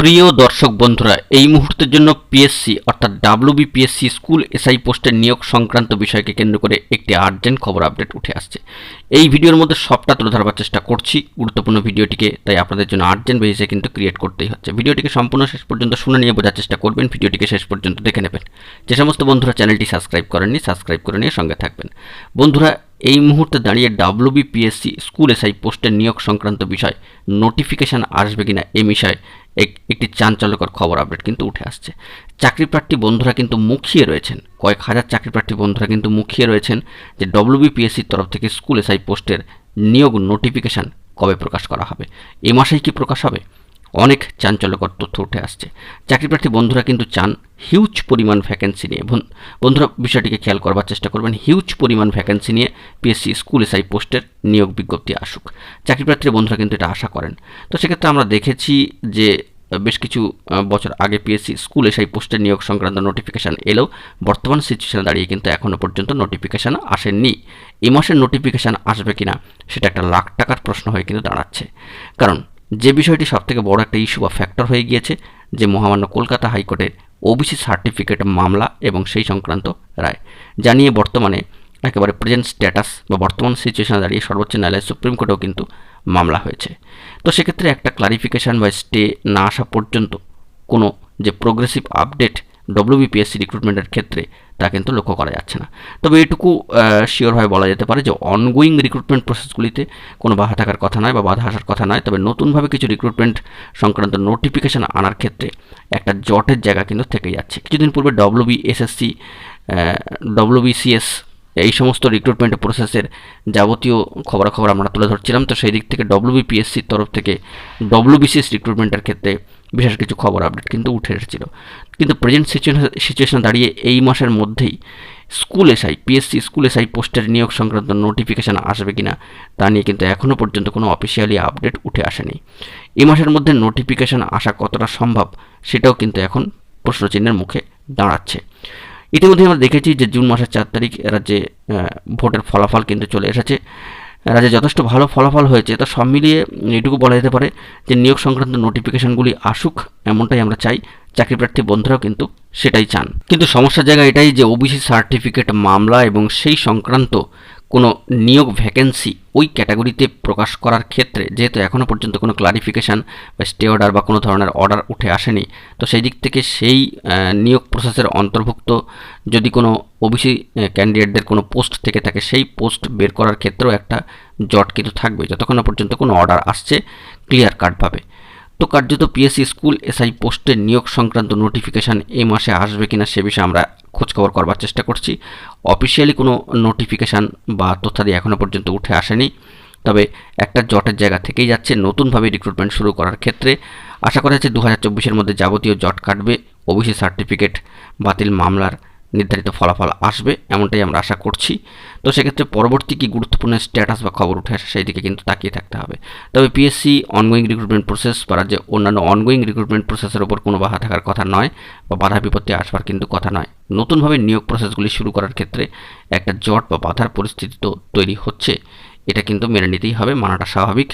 প্রিয় দর্শক বন্ধুরা, এই মুহূর্তের জন্য পিএসসি অর্থাৎ ডাব্লিউবিপিএসসি স্কুল এসআই পোস্টের নিয়োগ সংক্রান্ত বিষয়কে কেন্দ্র করে একটি আর্জেন্ট খবর আপডেট উঠে আসছে। এই ভিডিওর মধ্যে সবটা তুলে ধরবার চেষ্টা করছি গুরুত্বপূর্ণ ভিডিওটিকে, তাই আপনাদের জন্য আর্জেন্ট বেসিসে কিন্তু ক্রিয়েট করতেই হচ্ছে। ভিডিওটিকে সম্পূর্ণ শেষ পর্যন্ত শুনে নিয়ে বোঝার চেষ্টা করবেন, ভিডিওটিকে শেষ পর্যন্ত দেখে নেবেন। যে সমস্ত বন্ধুরা চ্যানেলটি সাবস্ক্রাইব করেননি, সাবস্ক্রাইব করে নিয়ে সঙ্গে থাকবেন। বন্ধুরা, এই মুহূর্তে দাঁড়িয়ে ডাব্লিউবিপিএসসি স্কুল এসআই পোস্টের নিয়োগ সংক্রান্ত বিষয় নোটিফিকেশান আসবে কিনা এ বিষয়ে একটি চাঞ্চল্যকর খবর আপডেট কিন্তু উঠে আসছে। চাকরিপ্রার্থী বন্ধুরা কিন্তু মুখিয়ে রয়েছেন, কয়েক হাজার চাকরিপ্রার্থী বন্ধুরা কিন্তু মুখিয়ে রয়েছেন যে ডাব্লিউবিপিএসসির তরফ থেকে স্কুল এসআই পোস্টের নিয়োগ নোটিফিকেশান কবে প্রকাশ করা হবে, এ মাসেই কি প্রকাশ হবে? অনেক চাঞ্চল্যকর তথ্য উঠে আসছে। চাকরিপ্রার্থী বন্ধুরা কিন্তু চান হিউজ পরিমাণ ভ্যাকেন্সি নিয়ে। বন্ধুরা, বিষয়টিকে খেয়াল করবার চেষ্টা করবেন, হিউজ পরিমাণ ভ্যাকেন্সি নিয়ে পিএসসি স্কুল এসআই পোস্টের নিয়োগ বিজ্ঞপ্তি আসুক। চাকরিপ্রার্থী বন্ধুরা কিন্তু এটা আশা করেন। তো সেক্ষেত্রে আমরা দেখেছি যে বেশ কিছু বছর আগে পিএসসি স্কুল এসআই পোস্টের নিয়োগ সংক্রান্ত নোটিফিকেশান এলেও বর্তমান সিচুয়েশনে দাঁড়িয়ে কিন্তু এখনও পর্যন্ত নোটিফিকেশান আসেননি। এই মাসের নোটিফিকেশান আসবে কিনা সেটা একটা লাখ টাকার প্রশ্ন হয়ে কিন্তু দাঁড়াচ্ছে। কারণ যে বিষয়টি সবথেকে বড় একটা ইস্যু বা ফ্যাক্টর হয়ে গিয়েছে, যে মহামান্য কলকাতা হাইকোর্টের ওবিসি সার্টিফিকেট মামলা এবং সেই সংক্রান্ত রায় জানিয়ে বর্তমানে একেবারে প্রেজেন্ট স্ট্যাটাস বা বর্তমান সিচুয়েশনে দাঁড়িয়ে সর্বোচ্চ ন্যায়ালয় সুপ্রিম কোর্টেও কিন্তু মামলা হয়েছে। তো সেক্ষেত্রে একটা ক্লারিফিকেশান বা স্টে না আসা পর্যন্ত কোনো যে প্রোগ্রেসিভ আপডেট ডব্লিউবিপিএসসি রিক্রুটমেন্টের ক্ষেত্রে তা কিন্তু লক্ষ্য করা যাচ্ছে না। তবে এটুকু শিওরভাবে বলা যেতে পারে যে অনগোয়িং রিক্রুটমেন্ট প্রসেসগুলিতে কোনো বাধা থাকার কথা নয় বা বাধা আসার কথা নয়। তবে নতুনভাবে কিছু রিক্রুটমেন্ট সংক্রান্ত নোটিফিকেশান আনার ক্ষেত্রে একটা জটের জায়গা কিন্তু থেকে যাচ্ছে। কিছুদিন পূর্বে ডব্লিউবিএসএসসি, ডব্লিউবিসিএস এই সমস্ত রিক্রুটমেন্ট প্রসেসের যাবতীয় খবরাখবর আমরা তুলে ধরছিলাম। তো সেই দিক থেকে ডব্লিউবিপিএসসির তরফ থেকে ডব্লিউবিসিএস রিক্রুটমেন্টের ক্ষেত্রে বিশেষ কিছু খবর আপডেট কিন্তু উঠে এসেছিল। কিন্তু প্রেজেন্ট সিচুয়েশন দাঁড়িয়ে এই মাসের মধ্যেই school SI PSC school SI পোস্টের নিয়োগ সংক্রান্ত নোটিফিকেশান আসবে কিনা তা নিয়ে কিন্তু এখনও পর্যন্ত কোনো অফিসিয়ালি আপডেট উঠে আসেনি। এই মাসের মধ্যে নোটিফিকেশান আসা কতটা সম্ভব সেটাও কিন্তু এখন প্রশ্নচিহ্নের মুখে দাঁড়াচ্ছে। ইতিমধ্যে আমরা দেখেছি যে জুন মাসের 4 তারিখ রাজ্যে ভোটের ফলাফল কিন্তু চলে এসেছে। রাজ্যে যথেষ্ট ভালো ফলাফল হয়েছে। তো সব মিলিয়ে এটুকু বলা যেতে পারে যে নিয়োগ সংক্রান্ত নোটিফিকেশানগুলি আসুক, এমনটাই আমরা চাই। চাকরিপ্রার্থী বন্ধুরাও কিন্তু সেটাই চান। কিন্তু সমস্যার জায়গা এটাই যে ওবিসি সার্টিফিকেট মামলা এবং সেই সংক্রান্ত কোনো নিয়োগ ভ্যাকেন্সি ওই ক্যাটাগরিতে প্রকাশ করার ক্ষেত্রে যেহেতু এখনও পর্যন্ত কোনো ক্লারিফিকেশান বা স্টে অর্ডার বা কোনো ধরনের অর্ডার উঠে আসেনি, তো সেই দিক থেকে সেই নিয়োগ প্রসেসের অন্তর্ভুক্ত যদি কোনো ওবিসি ক্যান্ডিডেটদের কোনো পোস্ট থেকে থাকে, সেই পোস্ট বের করার ক্ষেত্রেও একটা জট কিন্তু থাকবে যতক্ষণ না পর্যন্ত কোনো অর্ডার আসছে ক্লিয়ার কাটভাবে। তো কার্যত পিএসসি স্কুল এসআই পোস্টের নিয়োগ সংক্রান্ত নোটিফিকেশান এই মাসে আসবে কিনা সে বিষয়ে আমরা খোঁজখবর করবার চেষ্টা করছি। অফিসিয়ালি কোনো নোটিফিকেশান বা তথ্যাদি এখনও পর্যন্ত উঠে আসেনি। তবে একটা জটের জায়গা থেকেই যাচ্ছে। নতুনভাবে রিক্রুটমেন্ট শুরু করার ক্ষেত্রে আশা করা যাচ্ছে 2024-এর মধ্যে যাবতীয় জট কাটবে, ওবিসি সার্টিফিকেট বাতিল মামলার নির্ধারিত ফলাফল আসবে, এমনটাই আমরা আশা করছি। তো সেক্ষেত্রে পরবর্তী কি গুরুত্বপূর্ণ স্ট্যাটাস বা খবর উঠে আসে সেই দিকে কিন্তু তাকিয়ে থাকতে হবে। তবে পিএসসি অনগোয়িং রিক্রুটমেন্ট প্রসেস বা রাজ্যে অন্যান্য অনগোয়িং রিক্রুটমেন্ট প্রসেসের ওপর কোনো বাধা থাকার কথা নয় বা বাধা বিপত্তি আসবার কিন্তু কথা নয়। নতুনভাবে নিয়োগ প্রসেসগুলি শুরু করার ক্ষেত্রে একটা জট বা বাধার পরিস্থিতি তো তৈরি হচ্ছে, এটা কিন্তু মেনে নিতেই হবে, মানাটা স্বাভাবিক।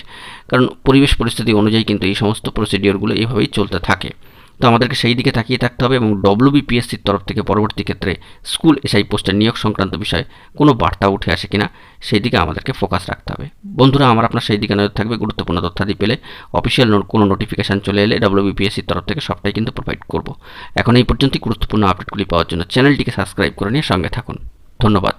কারণ পরিবেশ পরিস্থিতি অনুযায়ী কিন্তু এই সমস্ত প্রসিডিওরগুলো এইভাবেই চলতে থাকে। তো আমাদেরকে সেই দিকে তাকিয়ে থাকতে হবে এবং ডব্লিউবিপিএসসির তরফ থেকে পরবর্তী ক্ষেত্রে স্কুল এসআই পোস্টের নিয়োগ সংক্রান্ত বিষয়ে কোনো বার্তা উঠে আসে কিনা সেই দিকে আমাদেরকে ফোকাস রাখতে হবে। বন্ধুরা, আপনার সেই দিকে নজর থাকবে। গুরুত্বপূর্ণ তথ্যাদি পেলে অফিসিয়াল কোনো নোটিফিকেশান চলে এলে ডব্লিউবিপিএসসির তরফ থেকে সবটাই কিন্তু প্রোভাইড করব। এখন এই পর্যন্তই গুরুত্বপূর্ণ আপডেটগুলি পাওয়ার জন্য চ্যানেলটিকে সাবস্ক্রাইব করে নিয়ে সঙ্গে থাকুন। ধন্যবাদ।